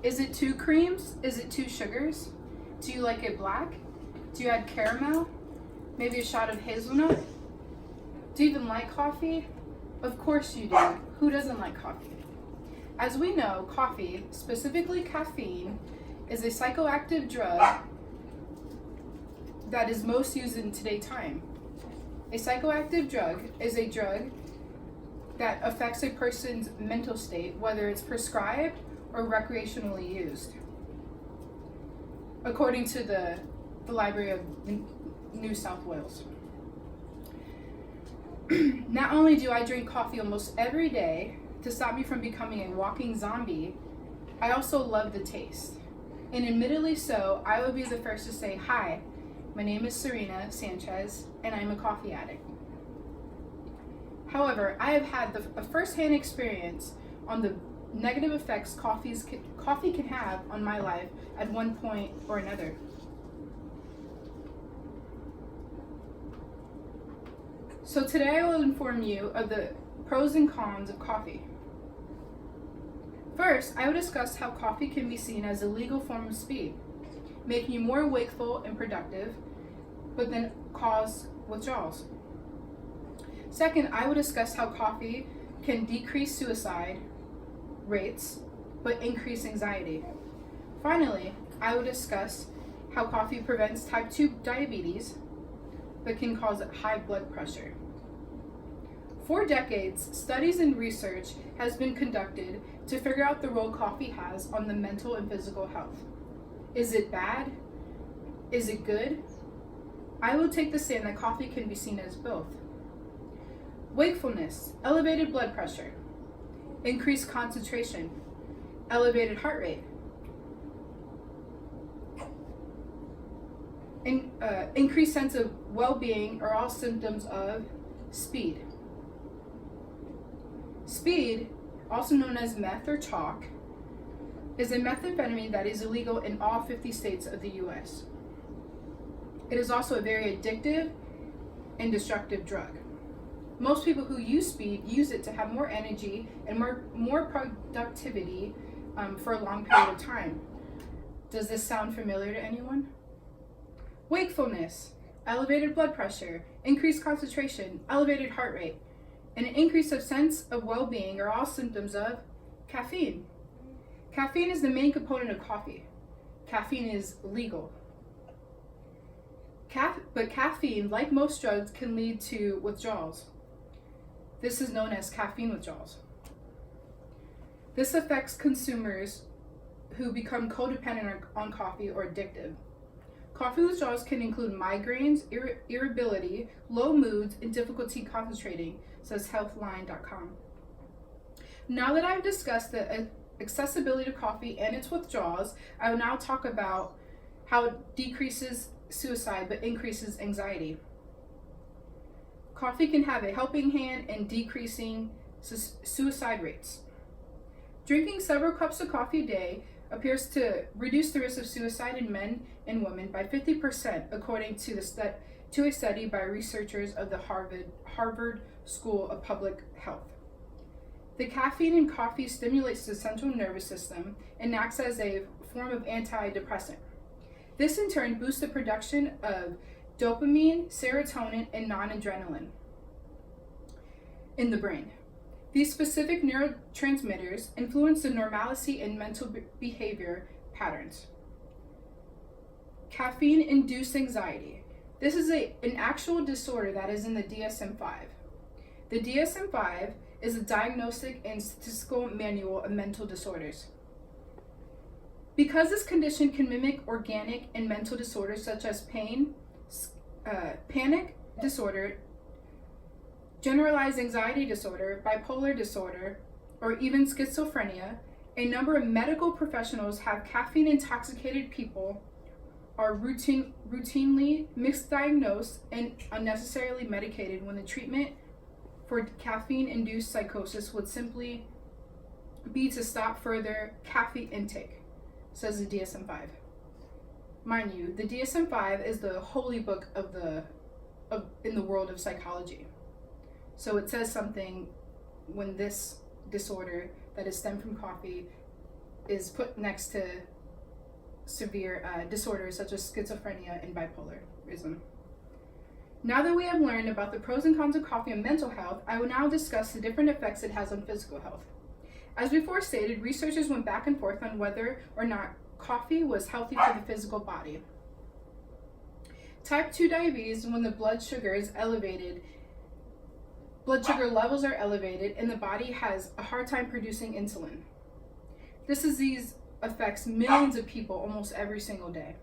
Is it 2 creams? Is it 2 sugars? Do you like it black? Do you add caramel? Maybe a shot of hazelnut? Do you even like coffee? Of course you do. Who doesn't like coffee? As we know, coffee, specifically caffeine, is a psychoactive drug that is most used in today's time. A psychoactive drug is a drug that affects a person's mental state, whether it's prescribed or recreationally used. According to the Library of New South Wales. Not only do I drink coffee almost every day to stop me from becoming a walking zombie, I also love the taste. And admittedly so, I will be the first to say, hi, my name is Serena Sanchez, and I'm a coffee addict. However, I have had a first-hand experience on the negative effects coffee can have on my life at one point or another. So today I will inform you of the pros and cons of coffee. First, I will discuss how coffee can be seen as a legal form of speed, making you more wakeful and productive, but then cause withdrawals. Second, I will discuss how coffee can decrease suicide rates, but increase anxiety. Finally, I will discuss how coffee prevents type 2 diabetes, but can cause high blood pressure. For decades, studies and research has been conducted to figure out the role coffee has on the mental and physical health. Is it bad? Is it good? I will take the stand that coffee can be seen as both. Wakefulness, elevated blood pressure, increased concentration, elevated heart rate, increased sense of well-being are all symptoms of speed. Speed, also known as meth or chalk, is a methamphetamine that is illegal in all 50 states of the US. It is also a very addictive and destructive drug. Most people who use speed use it to have more energy and more productivity for a long period of time. Does this sound familiar to anyone? Wakefulness, elevated blood pressure, increased concentration, elevated heart rate, and an increase of sense of well-being are all symptoms of caffeine. Caffeine is the main component of coffee. Caffeine is legal. But caffeine, like most drugs, can lead to withdrawals. This is known as caffeine withdrawals. This affects consumers who become codependent on coffee or addictive. Coffee withdrawals can include migraines, irritability, low moods, and difficulty concentrating, says healthline.com. Now that I've discussed the accessibility to coffee and its withdrawals, I will now talk about how it decreases suicide but increases anxiety. Coffee can have a helping hand in decreasing suicide rates. Drinking several cups of coffee a day appears to reduce the risk of suicide in men and women by 50%, according to a study by researchers of the Harvard School of Public Health. The caffeine in coffee stimulates the central nervous system and acts as a form of antidepressant. This in turn boosts the production of dopamine, serotonin, and non-adrenaline in the brain. These specific neurotransmitters influence the normalcy and mental behavior patterns. Caffeine-induced anxiety. This is an actual disorder that is in the DSM-5. The DSM-5 is a diagnostic and statistical manual of mental disorders. Because this condition can mimic organic and mental disorders such as pain, panic disorder, generalized anxiety disorder, bipolar disorder, or even schizophrenia, a number of medical professionals have caffeine-intoxicated people are routinely misdiagnosed and unnecessarily medicated when the treatment for caffeine-induced psychosis would simply be to stop further caffeine intake, says the DSM-5. Mind you, the DSM-5 is the holy book in the world of psychology. So it says something when this disorder that is stemmed from coffee is put next to severe disorders such as schizophrenia and bipolarism. Now that we have learned about the pros and cons of coffee on mental health, I will now discuss the different effects it has on physical health. As before stated, researchers went back and forth on whether or not coffee was healthy for the physical body. Type 2 diabetes, when the blood sugar levels are elevated and the body has a hard time producing insulin. This disease affects millions of people almost every single day.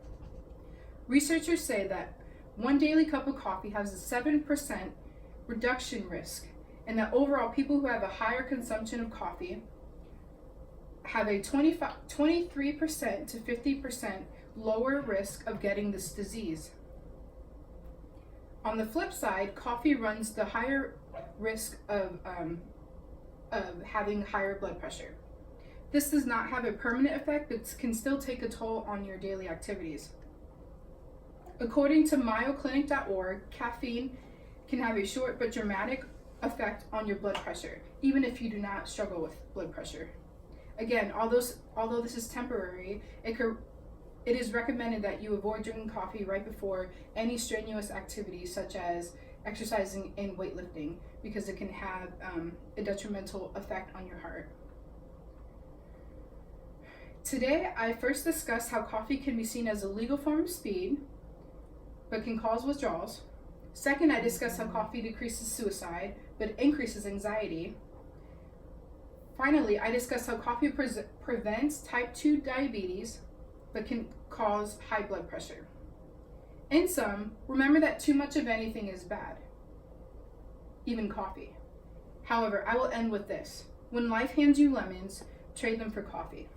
Researchers say that one daily cup of coffee has a 7% reduction risk, and that overall people who have a higher consumption of coffee have a 23% to 50% lower risk of getting this disease. On the flip side, coffee runs the higher risk of having higher blood pressure. This does not have a permanent effect, but can still take a toll on your daily activities. According to MayoClinic.org, caffeine can have a short but dramatic effect on your blood pressure, even if you do not struggle with blood pressure. Again, although this is temporary, it is recommended that you avoid drinking coffee right before any strenuous activities such as exercising and weightlifting, because it can have a detrimental effect on your heart. Today, I first discussed how coffee can be seen as a legal form of speed, but can cause withdrawals. Second, I discussed how coffee decreases suicide, but increases anxiety. Finally, I discussed how coffee prevents type 2 diabetes, but can cause high blood pressure. In sum, remember that too much of anything is bad, even coffee. However, I will end with this. When life hands you lemons, trade them for coffee.